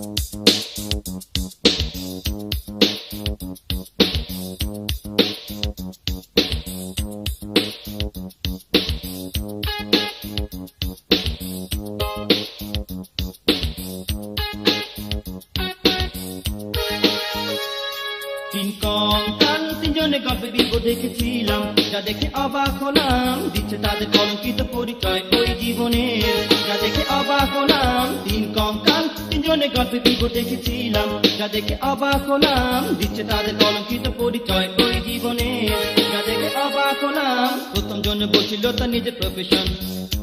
তিন কঙ্কাল তিনজনে গল্পে বিপদ দেখেছিলাম, যা দেখে অবাক হলাম, দিচ্ছে তাদের কলঙ্কিত পরিচয় ওই জীবনের। যা দেখে অবাক হলাম, তিন কঙ্কাল তিনজনে গল্পে বিপদ দেখেছিলাম, যা দেখে অবাক হলাম, দিচ্ছে তাদের কলঙ্কিত পরিচয় ওই জীবনের। যা দেখে অবাক হলাম, প্রথম জনে বলছিল তার নিজের প্রফেশন,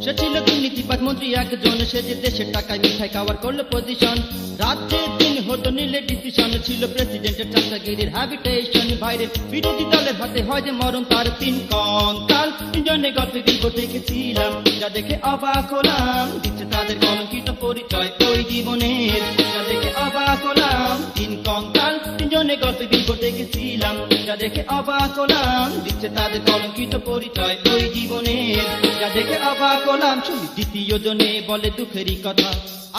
সে ছিল দুর্নীতিবাজ মন্ত্রী একজন, সে যে দেশের টাকায় মিঠাই খাওয়ার করলো পজিশন। রাজ্যের দিন হতো নিলে ডিসিশন, ছিল প্রেসিডেন্টের চাচাগিরির হ্যাবিটেশন। বাইরে বিরোধী দলের হাতে হয় যে মরণ তার। তিন কঙ্কাল তিনজনে গল্পে বিপদ দেখেছিলাম, যা দেখে অবাক হলাম, দিচ্ছে তাদের কলঙ্কিত পরিচয় ওই জীবনের। যা দেখে অবাক হলাম, তিন কঙ্কাল তিনজনে গল্পে বিপদ দেখেছিলাম, যা দেখে অবাক হলাম, দিচ্ছে তাদের কলঙ্কিত পরিচয় ওই জীবনের। যা দেখে অবাক হলাম, শুনি দ্বিতীয় জনে বলে দুঃখেরই কথা,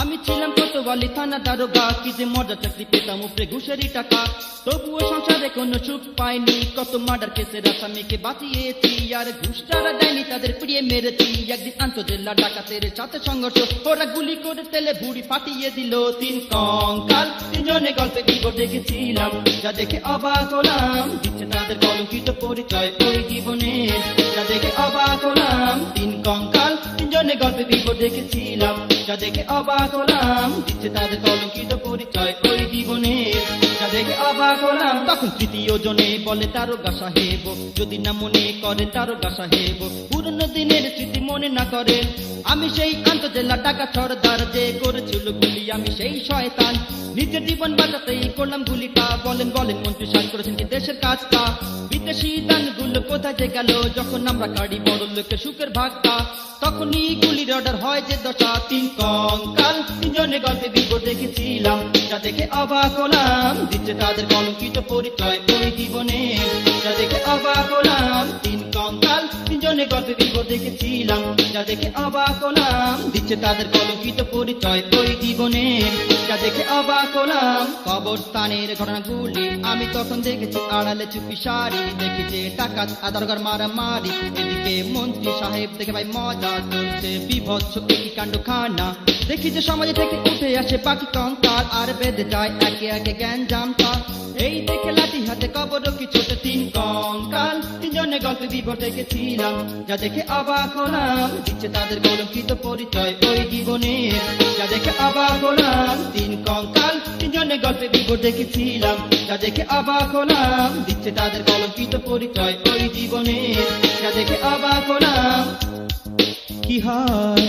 আমি ছিলাম কোতোয়ালি থানা দারোগা, কি যে মজা চাকরি পেতাম উপরে ঘুষেরই টাকা। তবুও সংসারে কোনো সুখ পাইনি, কত মার্ডার কেসের আসামিকে বাঁচিয়েছি, আর ঘুষ যারা দেয়নি তাদের পুড়িয়ে মেরেছি। একদিন আন্তজেলা ডাকাতের সাথে সংঘর্ষ, ওরা গুলি করে তেলে ভুড়ি ফাটিয়ে দিল। তিন কঙ্কাল তিনজনে গল্পে বিপদ দেখেছিলাম, যা দেখে অবাক হলাম, দিচ্ছে তাদের কলঙ্কিত পরিচয় ওই জীবনের। যা দেখে অবাক হলাম, তিন কঙ্কাল তিনজনে গল্পে বিপদ দেখেছিলাম, যা দেখে অবাক হলাম, দিচ্ছে তাদের কলঙ্কিত পরিচয় ওই জীবনের। যা দেখে অবাক হলাম, তখন তৃতীয় জনে বলে দারোগা সাহেব, যদি না মনে করেন দারোগা সাহেব, পুরনো দিনের স্মৃতি মনে না করেন, আমি সেই আন্তজেলা ডাকাত সর্দার, যে করেছিল গুলি আমি সেই শয়তান, নিজের জীবন বাঁচাতেই করলাম গুলিটা। বলেন বলেন মন্ত্রী সাহেব করেছেন কি দেশের কাজটা, বিদেশি দানগুলো কোথায় যে গেল, যখন আমরা কাড়ি বড় লোকের সুখের ভাগটা, তখনই গুলির অর্ডার হয় যে দশা। তিন কঙ্কাল তিনজনে গল্পে বিপদ দেখেছিলাম, যা দেখে অবাক হলাম, দিচ্ছে তাদের কলঙ্কিত পরিচয় ওই জীবনের। যা দেখে অবাক হলাম, তিন কঙ্কাল তিনজনে গল্পে বিপদ দেখেছিলাম, যা দেখে অবাক হলাম, দিচ্ছে তাদের কলঙ্কিত পরিচয় ওই জীবনের। যা দেখে অবাক হলাম, কবরস্থানের ঘটনাগুলি আমি তখন দেখেছি আড়ালে চুপি সারি, দেখি যে ডাকাত আদারগার মারামারি, এদিকে মন্ত্রী সাহেব দেখে ভাই মজা চলছে, বিভৎস কি কাণ্ড খানা, দেখি যে সমাজে থেকে উঠে আসে পাখি কঙ্কাল, আর বেঁধে যায় একে একে গ্যাঞ্জামটা। এই দেখে লাঠি হাতে কবর কি ছোট তিন কঙ্কাল তিনজনে গল্পে বিপদ দেখেছিলাম, যা দেখে অবাক হলাম, দিচ্ছে তাদের কলঙ্কিত পরিচয় ওই জীবনের। যা দেখে অবাক হলাম, তিন কঙ্কাল তিনজনে গল্পে বিপদ দেখেছিলাম, যা দেখে অবাক হলাম, দিচ্ছে তাদের কলঙ্কিত পরিচয় ওই জীবনের। যা দেখে অবাক হলাম, কি হয়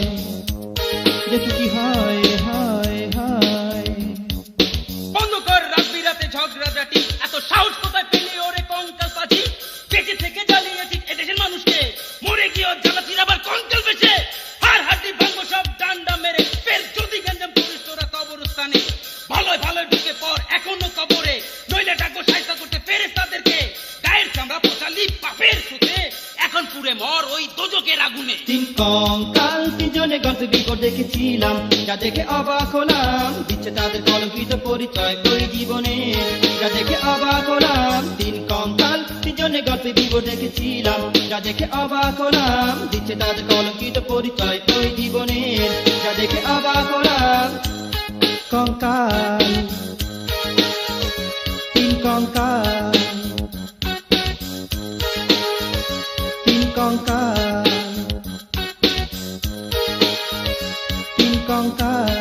দেখি কি হয়, হায় হায়। বন্ধ কর রাত-বিরাতে ঝগড়াঝাটি, এত সাহস কোথায় পেলি ওরে কঙ্কাল পাজি, বেঁচে থেকে জ্বালিয়েছি এদেশের মানুষকে, মরে গিয়ে জ্বালাচ্ছিস আবার কঙ্কাল বেঁচে, হাড় হাড্ডি ভাঙবো সব ডান্ডা মেরে, ফের যদি গেঞ্জাম করিস তোরা কবরস্থানে, ভালোই ভালোই ঢুকে পর এখনো কবরে, নইলে ডাকবো সাহায্য করতে ফেরেশতাদেরকে, গায়ের চামড়া পোষালি পাপের সুতে, এখন পুড়ে মর ওই দোজকের আগুনে। তিন কঙ্কাল তিনজনে গল্পে বিপদ দেখেছিলাম, যা দেখে অবাক হলাম, দিচ্ছে তাদের কলঙ্কিত পরিচয় ওই জীবনের। যা দেখে অবাক হলাম, তিন কঙ্কাল তিনজনে গল্পে বিপদ দেখেছিলাম, যা দেখে অবাক হলাম, দিচ্ছে তাদের কলঙ্কিত পরিচয় ওই জীবনের। যা দেখে অবাক হলাম, কঙ্কাল তিন কঙ্কাল, তিন কঙ্কাল, তিন কঙ্কাল।